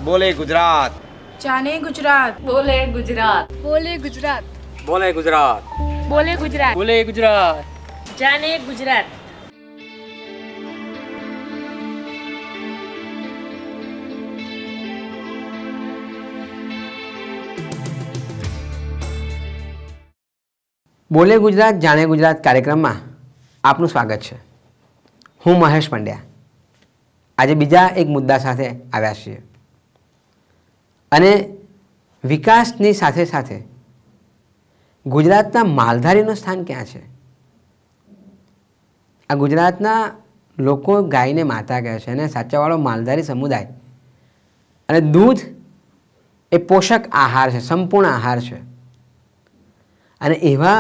બોલે ગુજરાત. જાને ગુજરાત. બોલે ગુજરાત. બોલે ગુજરાત. બોલે ગુજરાત. બોલે ગુજરાત. બોલે ગુજરાત. જાને ગુજરાત. બોલે ગુજરાત જાણે ગુજરાત કાર્યક્રમમાં આપનું સ્વાગત છે. હું મહેશ પંડ્યા આજે બીજા એક મુદ્દા સાથે આવ્યા છીએ અને વિકાસની સાથે સાથે ગુજરાતના માલધારીનું સ્થાન ક્યાં છે? આ ગુજરાતના લોકો ગાયને માતા કહે છે અને સાચાવાળો માલધારી સમુદાય અને દૂધ એ પોષક આહાર છે, સંપૂર્ણ આહાર છે અને એવા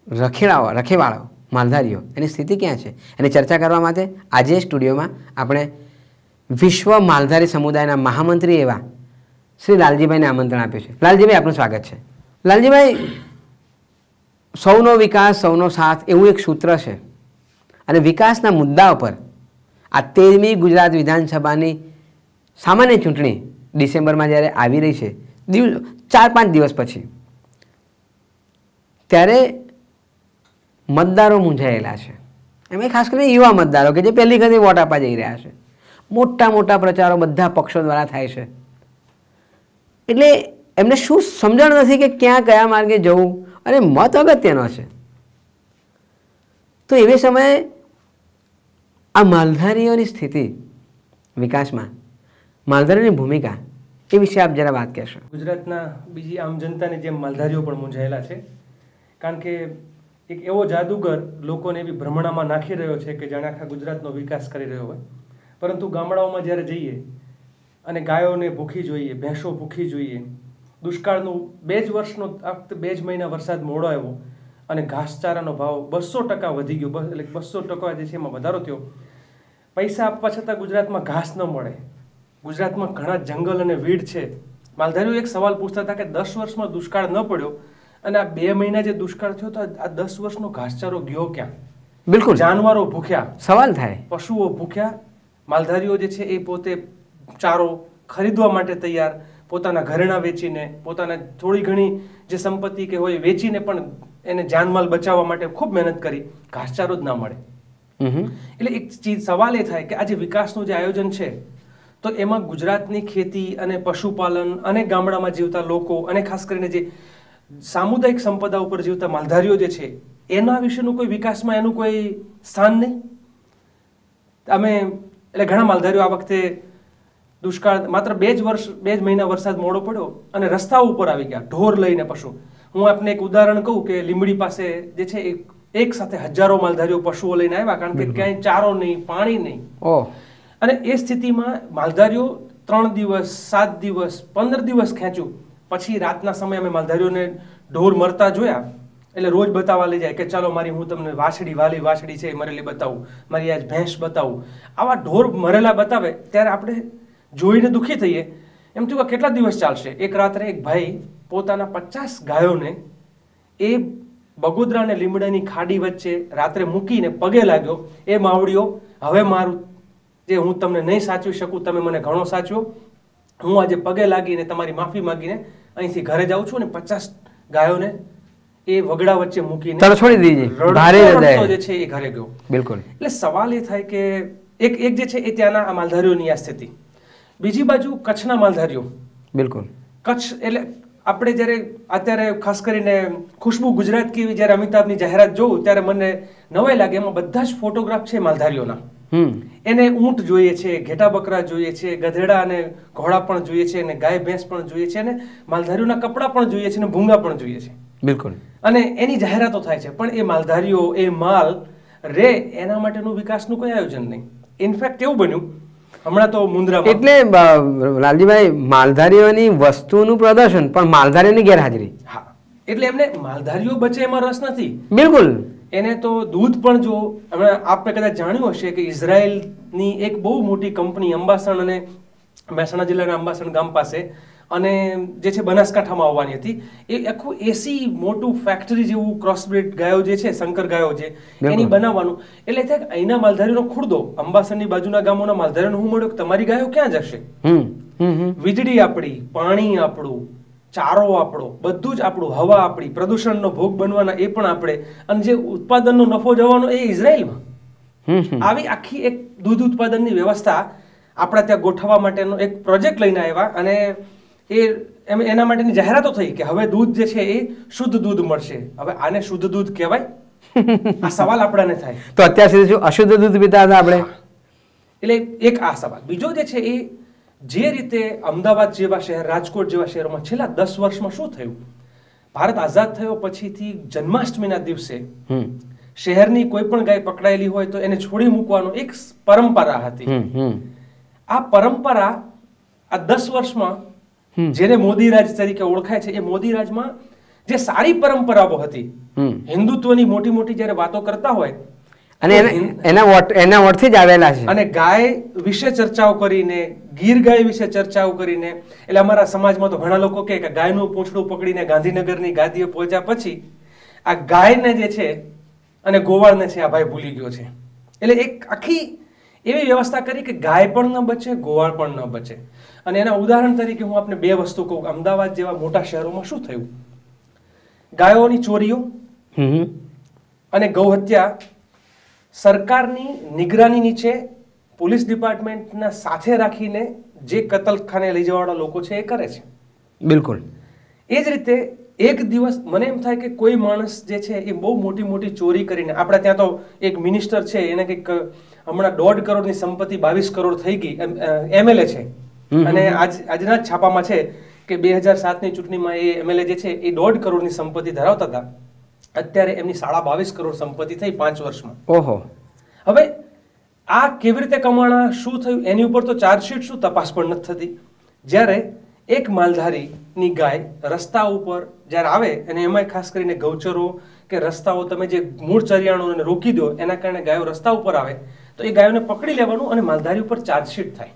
રખેવાળો માલધારીઓ એની સ્થિતિ ક્યાં છે એની ચર્ચા કરવા માટે આજે સ્ટુડિયોમાં આપણે વિશ્વ માલધારી સમુદાયના મહામંત્રી એવા શ્રી લાલજીભાઈને આમંત્રણ આપ્યું છે. લાલજીભાઈ, આપનું સ્વાગત છે. લાલજીભાઈ, સૌનો વિકાસ સૌનો સાથ એવું એક સૂત્ર છે અને વિકાસના મુદ્દા ઉપર આ 13મી ગુજરાત વિધાનસભાની સામાન્ય ચૂંટણી ડિસેમ્બરમાં જ્યારે આવી રહી છે, 4-5 દિવસ પછી, ત્યારે મતદારો મૂંઝાયેલા છે. એમાં ખાસ કરીને યુવા મતદારો કે જે પહેલી વખત વોટ આપવા જઈ રહ્યા છે. મોટા મોટા પ્રચારો બધા પક્ષો દ્વારા થાય છે એટલે એમને શું સમજણ નથી કે ક્યાં કયા માર્ગે જવું અને મત અગત્યનો છે. તો એવી સમયે આ માલધારીઓની સ્થિતિ વિકાસમાં, માલધારીની ભૂમિકા એ વિશે આપ જરા વાત કહેશો. ગુજરાતના બીજી આમ જનતાની જેમ માલધારીઓ પણ મૂંઝાયેલા છે, કારણ કે એક એવો જાદુગર લોકોને એવી ભ્રમણામાં નાખી રહ્યો છે કે જાણે આખા ગુજરાતનો વિકાસ કરી રહ્યો હોય, પરંતુ ગામડાઓમાં જ્યારે જઈએ અને ગાયોને ભૂખી જોઈએ, ભેંસો ભૂખી જોઈએ, દુષ્કાળનું 2 જ વર્ષનો આ વખતે 2 જ મહિના વરસાદ મોડો આવ્યો અને ઘાસચારાનો ભાવ 200% વધી ગયો, એટલે 200% જે છે એમાં વધારો થયો. પૈસા આપવા છતાં ગુજરાતમાં ઘાસ ન મળે, ગુજરાતમાં ઘણા જંગલ અને વીડ છે. માલધારીઓ એક સવાલ પૂછતા હતા કે 10 વર્ષમાં દુષ્કાળ ન પડ્યો અને આ 2 મહિના જે દુષ્કાળ થયો તો આ 10 વર્ષનો ઘાસચારો ગયો ક્યાં? બિલકુલ, જાનવરો ભૂખ્યા, સવાલ થાય, પશુઓ ભૂખ્યા. માલધારીઓ જે છે એ પોતે ચારો ખરીદવા માટે તૈયાર, પોતાના ઘરેણાં વેચીને, પોતાના થોડી ઘણી જે સંપત્તિ કે હોય વેચીને પણ એને જાનમાલ બચાવવા માટે ખૂબ મહેનત કરી, ઘાસચારો જ ના મળે. એટલે એક ચીજ સવાલ એ થાય કે આજે વિકાસનું જે આયોજન છે તો એમાં ગુજરાતની ખેતી અને પશુપાલન અને ગામડામાં જીવતા લોકો અને ખાસ કરીને જે સામુદાયિક સંપદા ઉપર જીવતા માલધારીઓ જે છે એના વિશેનું કોઈ વિકાસમાં એનું કોઈ સ્થાન નહીં. એટલે ઘણા માલધારીઓ આ વખતે દુષ્કાળ માત્ર 2 જ મહિના વરસાદ મોડો પડ્યો અને રસ્તાઓ ઉપર આવી ગયા ઢોર લઈને પશુ. હું આપને એક ઉદાહરણ કહું કે લીંબડી પાસે જે છે એક સાથે હજારો માલધારીઓ પશુઓ લઈને આવ્યા, કારણ કે ક્યાંય ચારો નહીં, પાણી નહીં. અને એ સ્થિતિમાં માલધારીઓ 3 દિવસ, 7 દિવસ, 15 દિવસ ખેંચ્યું. પછી રાતના સમયે અમે માલધારીઓને ઢોર મરતા જોયા એટલે રોજ બતાવવા લઈ જાય કે ચાલો મારી હું તમને વાલી વાછડી છે મરેલી બતાવું, મારી આજ ભેંસ બતાવું. આવા ઢોર મરેલા બતાવે ત્યારે આપણે જોઈને દુઃખી થઈએ. એમ થયું કે કેટલા દિવસ ચાલશે. એક રાત્રે એક ભાઈ પોતાના 50 ગાયોને એ બગોદરા અને લીમડાની ખાડી વચ્ચે રાત્રે મૂકીને પગે લાગ્યો, એ માવડીઓ હવે મારું જે હું તમને નહીં સાચવી શકું, તમે મને ઘણો સાચવો, હું આજે પગે લાગીને તમારી માફી માંગીને અહીંથી ઘરે જાઉં છું. અને 50 ગાયોને એ વગડા વચ્ચે મૂકીને છોડી દીધી, રડતો જે છે એ ઘરે ગયો. બિલકુલ. એક સવાલ એ થાય કે એક જે છે એ ત્યાંના આ માલધારીઓની આ સ્થિતિ. બીજી બાજુ કચ્છના માલધારીઓ. બિલકુલ. કચ્છ એટલે આપણે જ્યારે અત્યારે ખાસ કરીને ખુશ્બુ ગુજરાત કેવી જ્યારે અમિતાભની જાહેરાત જોઉં ત્યારે મને નવાઈ લાગે. એમાં બધા જ ફોટોગ્રાફ છે માલધારીઓના. એને ઊંટ જોઈએ છે, ઘેટા બકરા જોઈએ છે, ગધેડા અને ઘોડા પણ જોઈએ છે, અને ગાય ભેંસ પણ જોઈએ છે, અને માલધારીઓના કપડાં પણ જોઈએ છે, અને ભૂંગા પણ જોઈએ છે. બિલકુલ. અને એની જાહેરાતો થાય છે, પણ એ માલધારીઓ એ માલ રે એના માટેનું વિકાસનું કોઈ આયોજન નહીં. ઇનફેક્ટ એવું બન્યું હમણાં તો મુન્દ્રામાં, એટલે લાલજીભાઈ, માલધારીઓની વસ્તુનું પ્રદર્શન પણ માલધારીઓની ગેરહાજરી. હા, એટલે એમને માલધારીઓ બચે એમાં રસ નથી. બિલકુલ. એને તો દૂધ પણ જો હમણાં આપણે કદાચ જાણ્યું હશે કે ઇઝરાયલની એક બહુ મોટી કંપની અંબાસણ અને મહેસાણા જિલ્લાના અંબાસણ ગામ પાસે અને જે છે બનાસકાંઠામાં આવવાની હતી, એ આખું એસી મોટું ફેક્ટરી જેવું ક્રોસબ્રીડ ગાયો જે છે, શંકર ગાયો છે એની બનાવવાનું. એટલે થાય અહીંના માલધારીનો ખુરદો અંબાસણની બાજુના ગામોના માલધારીનો હું મળ્યો કે તમારી ગાયો ક્યાં જશે? વીજળી આપણી, પાણી આપણું, ચારો આપણો, બધું જ આપણું, હવા આપણી, પ્રદૂષણનો ભોગ બનવાના એ પણ આપણે, અને જે ઉત્પાદનનો નફો જવાનો એ ઇઝરાયલમાં. આવી આખી એક દૂધ ઉત્પાદનની વ્યવસ્થા આપણા ત્યાં ગોઠવવા માટેનો એક પ્રોજેક્ટ લઈને આવ્યા, અને એના માટેની જાહેરાતો થઈ કે હવે દૂધ જે છે એ શુદ્ધ દૂધ મળશે. હવે આને શુદ્ધ દૂધ કહેવાય? આ સવાલ આપણાને થાય. તો અત્યાર સુધી શું અશુદ્ધ દૂધ પીતા હતા આપણે? એટલે એક આ સવાલ. બીજો જે છે એ જે રીતે અમદાવાદ જેવા શહેર, રાજકોટ જેવા શહેરોમાં છેલ્લા 10 વર્ષમાં શું થયું, ભારત આઝાદ થયો પછીથી જન્માષ્ટમીના દિવસે શહેરની કોઈ પણ ગાય પકડાયેલી હોય તો એને છોડી મૂકવાનો એક પરંપરા હતી. આ પરંપરા આ 10 વર્ષમાં જેને મોદી રાજ તરીકે ઓળખાય છે, એ મોદી રાજમાં જે સારી પરંપરાઓ હતી, હિન્દુત્વની મોટી મોટી જ્યારે વાતો કરતા હોય અને એના વોટથી જ આવેલા છે, અને ગાય વિશે ચર્ચાઓ કરીને, ગીર ગાય વિશે ચર્ચાઓ કરીને, એટલે અમારા સમાજમાં તો ઘણા લોકો કહે કે ગાયનું પૂંછડું પકડીને ગાંધીનગરની ગાદીએ પહોંચ્યા પછી આ ગાયને જે છે અને ગોવાળને છે આ ભાઈ ભૂલી ગયો છે. એટલે એક આખી એવી વ્યવસ્થા કરી કે ગાય પણ ન બચે, ગોવાળ પણ ન બચે. અને એના ઉદાહરણ તરીકે હું આપને 2 વસ્તુ કહું. અમદાવાદ જેવા મોટા શહેરોમાં શું થયું, ગાયોની ચોરીઓ અને ગૌહત્યા સરકારની નિગરાની નીચે પોલીસ ડિપાર્ટમેન્ટના સાથે રાખીને જે કતલખાને લઈ જવાવાળા લોકો છે એ કરે છે. બિલકુલ. એ જ રીતે એક દિવસ મને એમ થાય કે કોઈ માણસ જે છે એ બહુ મોટી મોટી ચોરી કરીને, આપણા ત્યાં તો એક મિનિસ્ટર છે એને કંઈક હમણાં 1.5 કરોડની સંપત્તિ 22 કરોડ થઈ ગઈ, એમએલએ છે, અને આજના જ છાપામાં છે કે 2007ની ચૂંટણીમાં એ એમએલએ જે છે એ 1.5 કરોડની સંપત્તિ ધરાવતા હતા. અત્યારે એમની 22.5 કરોડ સંપત્તિ થઈ 5 વર્ષમાં. ઓહો. હવે આ કેવી રીતે કમાણા, શું થયું, એની ઉપર તો ચાર્જશીટ શું તપાસ પણ નથી થતી. જ્યારે એક માલધારીની ગાય રસ્તા ઉપર જ્યારે આવે, અને એમાંય ખાસ કરીને ગૌચરો કે રસ્તાઓ તમે જે મૂળ ચરિયાણોને રોકી દો એના કારણે ગાયો રસ્તા ઉપર આવે, તો એ ગાયોને પકડી લેવાનું અને માલધારી ઉપર ચાર્જશીટ થાય.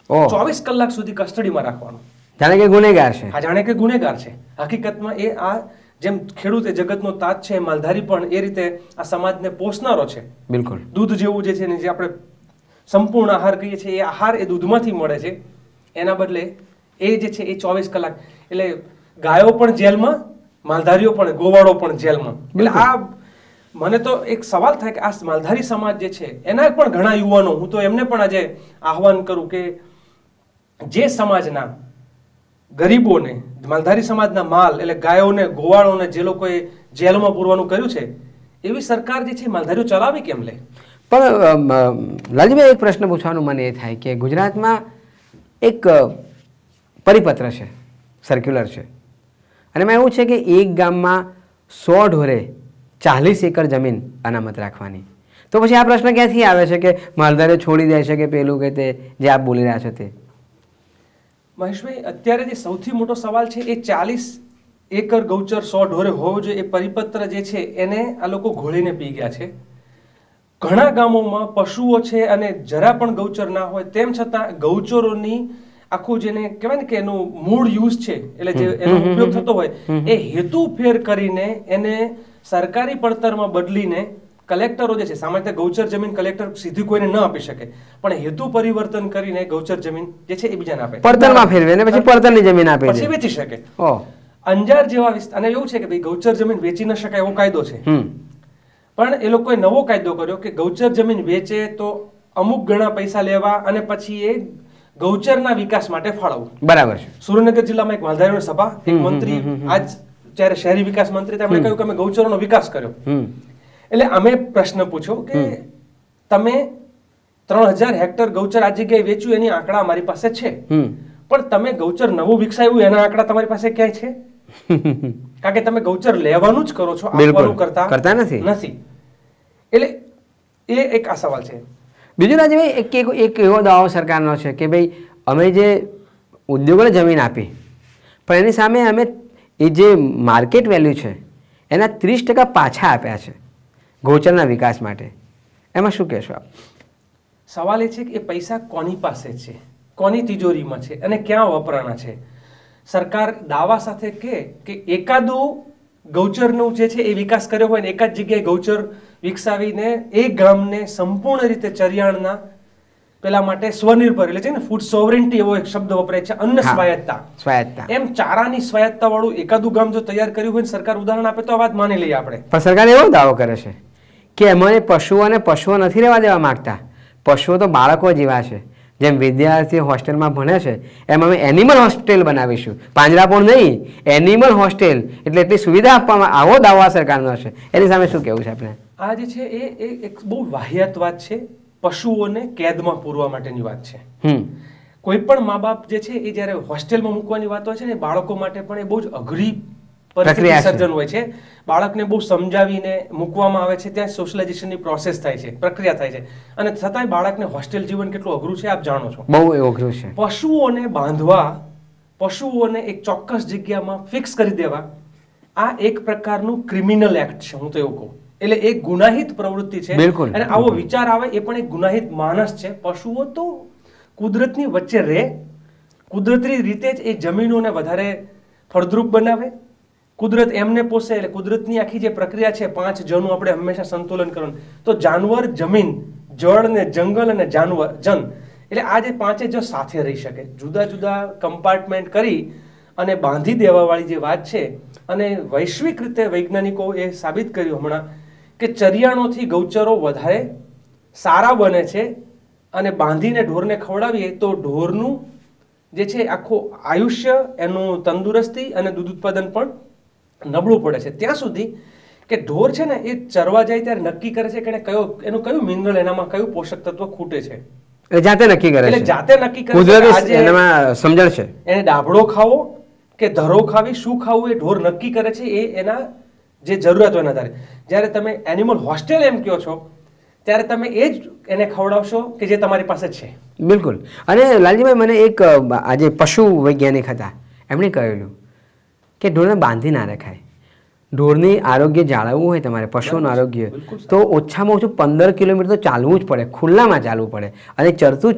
24 કલાક સુધી કસ્ટડીમાં રાખવાનું. જાણે કે ગુનેગાર છે. હા, જાણે કે ગુનેગાર છે. હકીકતમાં એ આ જેમ ખેડૂત એ જગતનો તાજ છે, માલધારી પણ એ રીતે આ સમાજને પોષનારો છે. બિલકુલ. દૂધ જેવું જે છે ને, જે આપણે સંપૂર્ણ આહાર કહીએ છીએ, એ આહાર એ દૂધમાંથી મળે છે. એના બદલે એ જે છે એ 24 કલાક, એટલે ગાયો પણ જેલમાં, માલધારીઓ પણ, ગોવાળો પણ જેલમાં. એટલે આ મને તો એક સવાલ થાય કે આ માલધારી સમાજ જે છે એના પણ ઘણા યુવાનો, હું તો એમને પણ આજે આહવાન કરું કે જે સમાજના ગરીબોને, માલધારી સમાજના માલ એટલે ગાયોને, ગોવાળોને જે લોકોએ જેલમાં પૂરવાનું કર્યું છે, એવી સરકાર જે છે માલધારીઓ ચલાવી કેમ લે? પણ લાલજીભાઈ, એક પ્રશ્ન પૂછવાનું મને એ થાય કે ગુજરાતમાં એક પરિપત્ર છે, સર્ક્યુલર છે, અને એમાં એવું છે કે એક ગામમાં 100 ઢોરે 40 એકર જમીન અનામત રાખવાની. તો પછી આ પ્રશ્ન ક્યાંથી આવે છે કે માલધારીઓ છોડી દે છે કે પેલું કે તે જે આપ બોલી રહ્યા છો તે? મહેશભાઈ, અત્યારે જે સૌથી મોટો સવાલ છે એ 40 એકર ગૌચર 100 ઢોરે હોવો જોઈએ એ પરિપત્ર જે છે એને આ લોકો ઘોળીને પી ગયા છે. ઘણા ગામોમાં પશુઓ છે અને જરા પણ ગૌચર ના હોય, તેમ છતાં ગૌચરોની આખું જેને કહેવાય ને કે એનું મૂળ યુઝ છે, એટલે જે એનો ઉપયોગ થતો હોય એ હેતુ ફેર કરીને એને સરકારી પડતરમાં બદલીને કલેક્ટરો જે છે, સામાન્ય ગૌચર જમીન કલેક્ટર સીધી કોઈને ન આપી શકે, પણ હેતુ પરિવર્તન કરીને ગૌચર જમીન જે છે એ બીજાને આપે, પડતરમાં ફેરવે ને પછી પડતરની જમીન આપે, પછી વેચી શકે. અંજાર જેવા વિસ્તાર, અને એવું છે કે ભાઈ ગૌચર જમીન વેચી ન શકાય એવો કાયદો છે, પણ એ લોકોએ નવો કાયદો કર્યો કે ગૌચર જમીન વેચે તો અમુક ઘણા પૈસા લેવા અને પછી એ ગૌચરના વિકાસ માટે ફાળવવું. બરાબર છે. સુરેન્દ્રનગર જિલ્લામાં એક માલધારીઓની સભા, એક મંત્રી આજ જ્યારે શહેરી વિકાસ મંત્રી તેમણે કહ્યું કે અમે ગૌચરોનો વિકાસ કર્યો. એટલે અમે પ્રશ્ન પૂછ્યો કે તમે 3000 હેક્ટર ગૌચર આ જગ્યાએ વેચ્યું, એની આંકડા અમારી પાસે છે, પણ તમે ગૌચર નવું વિકસાવ્યું એના આંકડા તમારી પાસે ક્યાંય છે? કારણ કે તમે ગૌચર લેવાનું જ કરો છો, આપવાનું કરતા નથી. એટલે એ એક આ સવાલ છે. બીજું રાજભાઈ, એક એવો દાવો સરકારનો છે કે ભાઈ અમે જે ઉદ્યોગોને જમીન આપી, પણ એની સામે અમે એ જે માર્કેટ વેલ્યુ છે એના 30% પાછા આપ્યા છે ગૌચરના વિકાસ માટે. એમાં શું કહેશો આપ? સવાલ એ છે કે એ પૈસા કોની પાસે છે, કોની તિજોરીમાં છે અને ક્યાં વપરાણા છે? સરકાર દાવા સાથે કે એકાદું ગૌચરનું જે છે એ વિકાસ કર્યો હોય ને એકાદ જગ્યાએ ગૌચર વિકસાવીને એ ગામને સંપૂર્ણ રીતે ચરિયાણના પેલા માટે સ્વનિર્ભર એટલે છે ને ફૂડ સોવરેન્ટી એવો એક શબ્દ વપરાય છે, અન્ન સ્વાયત્તા. સ્વાયત્તા. એમ ચારાની સ્વાયત્તા વાળું એકાદું ગામ જો તૈયાર કર્યું હોય ને સરકાર ઉદાહરણ આપે તો આ વાત માની લઈએ આપણે. પણ સરકાર એવો દાવો કરે છે કે એમાં પશુઓ નથી રહેવા દેવા માંગતા. પશુઓ તો બાળકો જેવા છે. જેમ વિદ્યાર્થી હોસ્ટેલમાં ભણે છે એમ અમે એનિમલ હોસ્ટેલ બનાવીશું. પાંજરાપોળ નહીં, એનિમલ હોસ્ટેલ. એટલે એટલી સુવિધા આપવામાં, આવો દાવો આ સરકારનો છે. એની સામે શું કહેવું છે આપણે? આ જે છે એ એક બહુ વાહિયાત વાત છે. પશુઓને કેદમાં પૂરવા માટેની વાત છે. કોઈ પણ મા બાપ જે છે એ જ્યારે હોસ્ટેલમાં મૂકવાની વાત હોય છે ને, બાળકો માટે પણ એ બહુ જ અઘરી પરિસ્થિતિ સર્જન હોય છે. બાળકને બહુ સમજાવીને મૂકવામાં આવે છે, ત્યાં સોશિયલાઇઝેશનની પ્રોસેસ થાય છે, પ્રક્રિયા થાય છે, અને છતાંય બાળકને હોસ્ટેલ જીવન કેટલું અઘરું છે આપ જાણો છો. બહુ અઘરું છે. પશુઓને બાંધવા, પશુઓને એક ચોક્કસ જગ્યામાં ફિક્સ કરી દેવા, આ એક પ્રકારનું ક્રિમિનલ એક્ટ છે. હું તો એવું કહું, એટલે એક ગુનાહિત પ્રવૃત્તિ છે. અને આવો વિચાર આવે એ પણ એક ગુનાહિત માનસ છે. પશુઓ તો કુદરતની વચ્ચે રહે, કુદરતી રીતે જ એ જમીનોને વધારે ફળદ્રુપ બનાવે, કુદરત એમને પોષે. એટલે કુદરતની આખી જે પ્રક્રિયા છે, 5 જનું આપણે હંમેશા સંતુલન કરવાનું. તો જાનવર, જમીન, જળ ને જંગલ અને જાનવર જન, એટલે આ જે 5 જ સાથે રહી શકે. જુદા જુદા કમ્પાર્ટમેન્ટ કરી અને બાંધી દેવા વાળી જે વાત છે, અને વૈશ્વિક રીતે વૈજ્ઞાનિકો એ સાબિત કર્યું હમણાં કે ચરિયાણોથી ગૌચરો વધારે સારા બને છે, અને બાંધીને ઢોરને ખવડાવીએ તો ઢોરનું જે છે આખું આયુષ્ય, એનું તંદુરસ્તી અને દૂધ ઉત્પાદન પણ નબળું પડે છે. ત્યાં સુધી કે ઢોર છે ને એ ચરવા જાય ત્યારે નક્કી કરે છે કે એનું કયું મિનરલ, એનામાં કયું પોષક તત્વ ખૂટે છે. જાતે નક્કી કરે છે. જાતે નક્કી કરે છે. એનામાં સમજણ છે. એને ડાબડો ખાવો કે ધરો ખાવી, શું ખાવું એ ઢોર નક્કી કરે છે. એ એના જે જરૂરિયાત હોય એના આધારે. જ્યારે તમે એનિમલ હોસ્ટેલ એમ કહો છો ત્યારે તમે એ જ એને ખવડાવશો કે જે તમારી પાસે છે. બિલકુલ. અને લાલજીભાઈ, મને એક આજે પશુ વૈજ્ઞાનિક હતા, એમણે કહેલું કે ઢોરને બાંધી ના રખાય. ઢોરની આરોગ્ય જાળવવું હોય તમારે, પશુઓનું આરોગ્ય, તો ઓછામાં ઓછું 15 કિલોમીટર તો ચાલવું જ પડે, ખુલ્લામાં ચાલવું પડે. અને ચરતું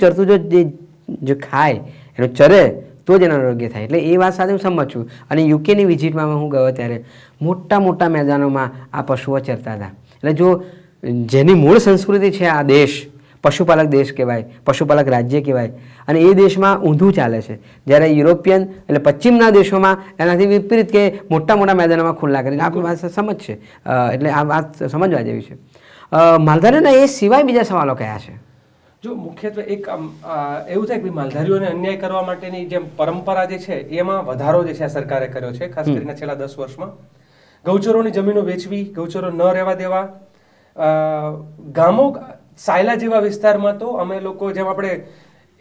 જો ખાય, એનું ચરે તો જ એનું આરોગ્ય થાય. એટલે એ વાત સાથે હું સંમત છું. અને યુકેની વિઝિટમાં હું ગયો ત્યારે મોટા મોટા મેદાનોમાં આ પશુઓ ચરતા હતા. એટલે જો જેની મૂળ સંસ્કૃતિ છે આ દેશ, પશુપાલક દેશ કહેવાય, પશુપાલક રાજ્ય કહેવાય, અને એ દેશમાં ઊંધું ચાલે છે. જ્યારે યુરોપિયન એટલે પશ્ચિમના દેશોમાં એનાથી વિપરીત કે મોટા મોટા મેદાનોમાં ખુલ્લા કરીને આપણી વાત સમજ છે. એટલે આ વાત સમજવા જેવી છે. માલધારીઓના એ સિવાય બીજા સવાલો કયા છે? જો મુખ્યત્વે એક એવું થાય કે માલધારીઓને અન્યાય કરવા માટેની જે પરંપરા જે છે એમાં વધારો જે છે આ સરકારે કર્યો છે, ખાસ કરીને છેલ્લા 10 વર્ષમાં. ગૌચરોની જમીનો વેચવી, ગૌચરો ન રહેવા દેવા. ગામો, સાયલા જેવા વિસ્તારમાં તો અમે લોકો, જેમ આપણે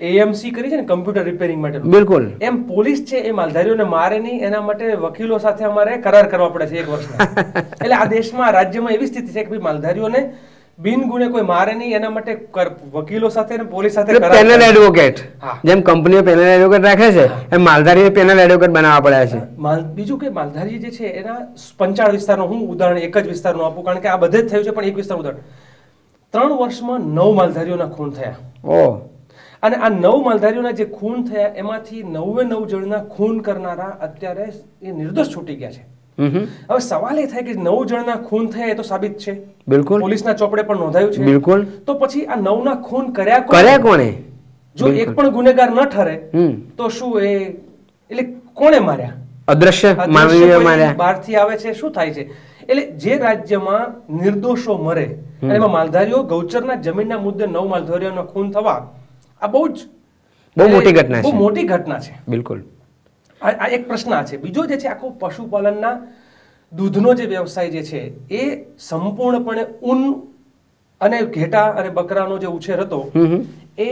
એએમસી કરી છે ને કમ્પ્યુટર રિપેરિંગ માટે, બિલકુલ એમ પોલીસ છે એ માલધારીઓને મારે નહીં, એના માટે વકીલો સાથે અમારે કરાર કરવા પડે છે 1 વર્ષના. એટલે આ દેશમાં, રાજ્યમાં એવી સ્થિતિ છે કે માલધારીઓને બિન ગુને કોઈ મારે નહીં, એના માટે વકીલો સાથે અને પોલીસ સાથે પેનલ એડવોકેટ, જેમ કંપનીઓ પેનલ એડવોકેટ રાખે છે એમ માલધારીઓ પેનલ એડવોકેટ બનાવવા પડ્યા છે. બીજું કે માલધારી જે છે એના 55 વિસ્તારનો હું ઉદાહરણ એક જ વિસ્તારનું આપું, કારણ કે આ બધે જ થયું છે, પણ એક વિસ્તારનું ઉદાહરણ. 3 વર્ષમાં 9 માલધારીઓના ખૂન થયા. અને આ 9 માલધારીઓના જે ખૂન થયા એમાંથી 99 જણના ખૂન કરનારા અત્યારે એ નિર્દોષ છૂટી ગયા છે. હવે સવાલ એ થાય કે 9 જણના ખૂન થયા એ તો સાબિત છે, બિલકુલ પોલીસના ચોપડે પણ નોંધાયું છે, બિલકુલ. તો પછી આ 9 ના ખૂન કર્યા કોણે? જો એક પણ ગુનેગાર ન ઠરે તો શું એ, એટલે કોણે માર્યા? અદ્રશ્ય માનવીઓ માર્યા. બહારથી આવે છે, શું થાય છે? એટલે જે રાજ્યમાં નિર્દોષો મરે અને એમાં માલધારીઓ, ગૌચરના જમીનના મુદ્દે 9 માલધારીઓના ખૂન થવા, આ બહુ મોટી ઘટના છે. બહુ મોટી ઘટના છે, બિલકુલ. આ એક પ્રશ્ન છે. બીજો જે છે આખો પશુપાલનના દૂધનો જે વ્યવસાય જે છે એ સંપૂર્ણપણે ઊન અને ઘેટા અને બકરાનો જે ઉછેર હતો એ,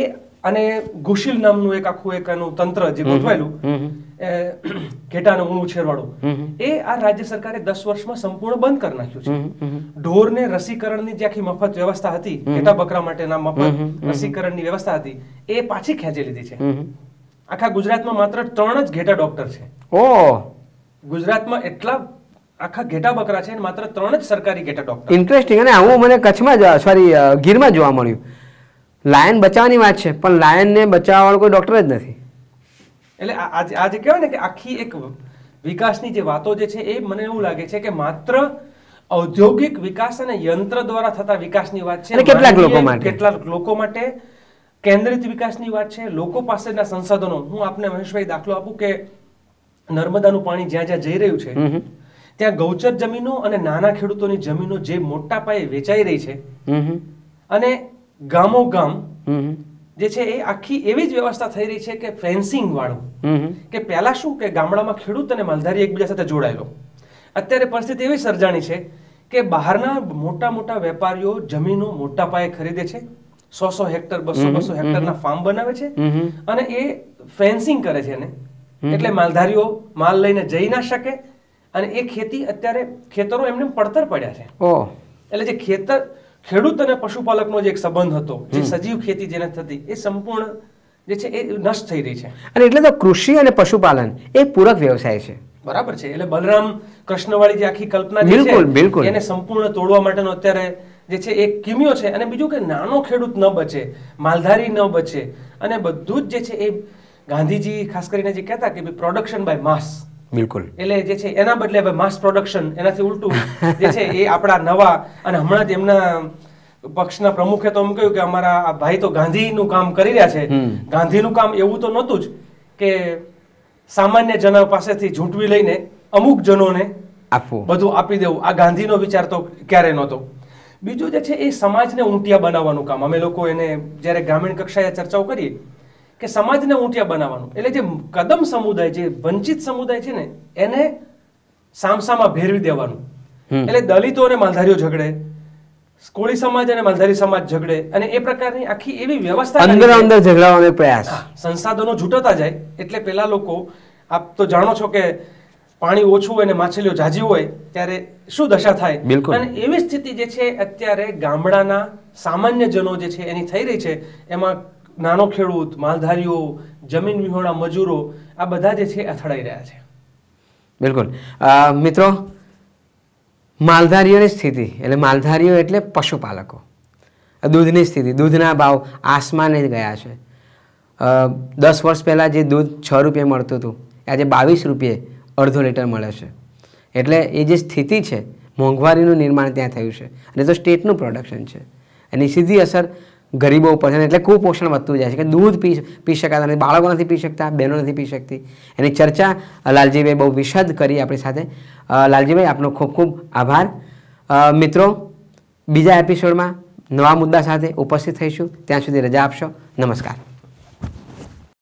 અને ગુશીલ નામનું એક આખું એક એનું તંત્ર જે ગોઠવાયેલું ઘેટા અને ઊન ઉછેર વાળું, એ આ રાજ્ય સરકારે 10 વર્ષમાં સંપૂર્ણ બંધ કરી નાખ્યું છે. ઢોરને રસીકરણની જે આખી મફત વ્યવસ્થા હતી, ઘેટા બકરા માટેના મફત રસીકરણની વ્યવસ્થા હતી, એ પાછી ખેંચી લીધી છે. આખા ગુજરાતમાં માત્ર 3 જ ઘેટા ડોક્ટર છે. ગુજરાતમાં એટલા આખા ઘેટા બકરા છે, માત્ર 3 જ સરકારી ઘેટા ડોક્ટર. ઇન્ટરેસ્ટિંગ. અને આવું મને કચ્છમાં, ગીરમાં જોવા મળ્યું. લાયન બચાવવાની વાત છે, પણ લાયનને બચાવવા વાળો કોઈ ડોક્ટર જ નથી. એટલે આજે કહેવાય ને કે આખી એક વિકાસની જે વાતો જે છે એ મને એવું લાગે છે કે માત્ર ઔદ્યોગિક વિકાસ અને યંત્ર દ્વારા થતા વિકાસની વાત છે. કેટલાક લોકો માટે કેન્દ્રિત વિકાસની વાત છે, લોકો પાસેના સંસાધનો. હું આપને મહેશભાઈ દાખલો આપું કે નર્મદાનું પાણી જ્યાં જ્યાં જઈ રહ્યું છે ત્યાં ગૌચર જમીનો અને નાના ખેડૂતોની જમીનો જે મોટા પાયે વેચાઈ રહી છે અને ગામો ગામ જે છે એ આખી એવી જ વ્યવસ્થા થઈ રહી છે કે ફેન્સિંગ વાળું, કે પહેલા શું કે ગામડામાં ખેડૂત અને માલધારી એકબીજા સાથે જોડાયેલો. અત્યારે પરિસ્થિતિ એવી સર્જાણી છે કે બહારના મોટા મોટા વેપારીઓ જમીનો મોટા પાયે ખરીદે છે, 100 હેક્ટર 200 હેક્ટરના ફાર્મ બનાવે છે અને એ ફેન્સિંગ કરે છે. એટલે માલધારીઓ માલ લઈને જઈ ના શકે અને એ ખેતી અત્યારે ખેતરો એમને પડતર પડ્યા છે. એટલે જે ખેડૂત અને પશુપાલકનો જે એક સંબંધ હતો, જે સજીવ ખેતી જેને થતી, એ સંપૂર્ણ જે છે એ નષ્ટ થઈ રહી છે. અને એટલે તો કૃષિ અને પશુપાલન એ પૂરક વ્યવસાય છે. બરાબર છે. એટલે બલરામ કૃષ્ણવાળી જે આખી કલ્પના જે છે એને સંપૂર્ણ તોડવા માટેનો અત્યારે જે છે એક કિમિયો છે. અને બીજું કે નાનો ખેડૂત ન બચે, માલધારી ન બચે, અને બધું જ જે છે એ ગાંધીજી ખાસ કરીને જે કહેતા કે પ્રોડક્શન બાય માસ, બિલકુલ, એટલે જે છે એના બદલે હવે માસ પ્રોડક્શન, એનાથી ઉલટું જે છે એ આપણા નવા, અને હમણાં જ એમના પક્ષના પ્રમુખે તો એમ કહ્યું કે અમારા આ ભાઈ તો ગાંધીનું કામ કરી રહ્યા છે. ગાંધીનું કામ એવું તો નહોતું જ કે સામાન્ય જનો પાસેથી ઝૂંટવી લઈને અમુક જનોને આપવું, બધું આપી દેવું. આ ગાંધીનો વિચાર તો ક્યારે નહોતો. બીજું જે છે એ સમાજને ઊંટિયા બનાવવાનું કામ. અમે લોકો એને જ્યારે ગ્રામીણ કક્ષાએ ચર્ચાઓ કરીએ કે સમાજને ઊંટિયા બનાવવાનું, એટલે જે કદમ સમુદાય, જે વંચિત સમુદાય છે ને, એને સામસામા ભેરવી દેવાનું. એટલે દલિતો અને માલધારીઓ ઝઘડે, કોળી સમાજ અને માલધારી સમાજ ઝઘડે, અને એ પ્રકારની આખી એવી વ્યવસ્થા અંદર ઝઘડાવાનો પ્રયાસ. સંસાધનો છૂટતા જાય. એટલે પેલા લોકો, આપ તો જાણો છો કે પાણી ઓછું હોય ને માછલીઓ જાજી હોય ત્યારે શું દશા થાય. અને એવી સ્થિતિ જે છે અત્યારે ગામડાના સામાન્ય જનો જે છે એની થઈ રહી છે. એમાં નાનો ખેડૂત, માલધારીઓ, જમીન વિહોણા મજૂરો, આ બધા જે છે અથડાઈ રહ્યા છે. બિલકુલ. મિત્રો, માલધારીઓની સ્થિતિ, એટલે માલધારીઓ એટલે પશુપાલકો, દૂધની સ્થિતિ, દૂધના ભાવ આસમાને ગયા છે. 10 વર્ષ પહેલાં જે દૂધ 6 રૂપિયે મળતું હતું, આજે 22 રૂપિયે અડધો લીટર મળે છે. એટલે એ જે સ્થિતિ છે, મોંઘવારીનું નિર્માણ ત્યાં થયું છે. અને તો સ્ટેટનું પ્રોડક્શન છે, એની સીધી અસર ગરીબો ઉપર છે. એટલે કુપોષણ વધતું જાય છે કે દૂધ પી શકાતા નથી, બાળકો નથી પી શકતા, બહેનો નથી પી શકતી. એની ચર્ચા લાલજીભાઈ બહુ વિશદ કરી આપણી સાથે. લાલજીભાઈ, આપનો ખૂબ ખૂબ આભાર. મિત્રો, બીજા એપિસોડમાં નવા મુદ્દા સાથે ઉપસ્થિત થઈશું. ત્યાં સુધી રજા આપશો. નમસ્કાર.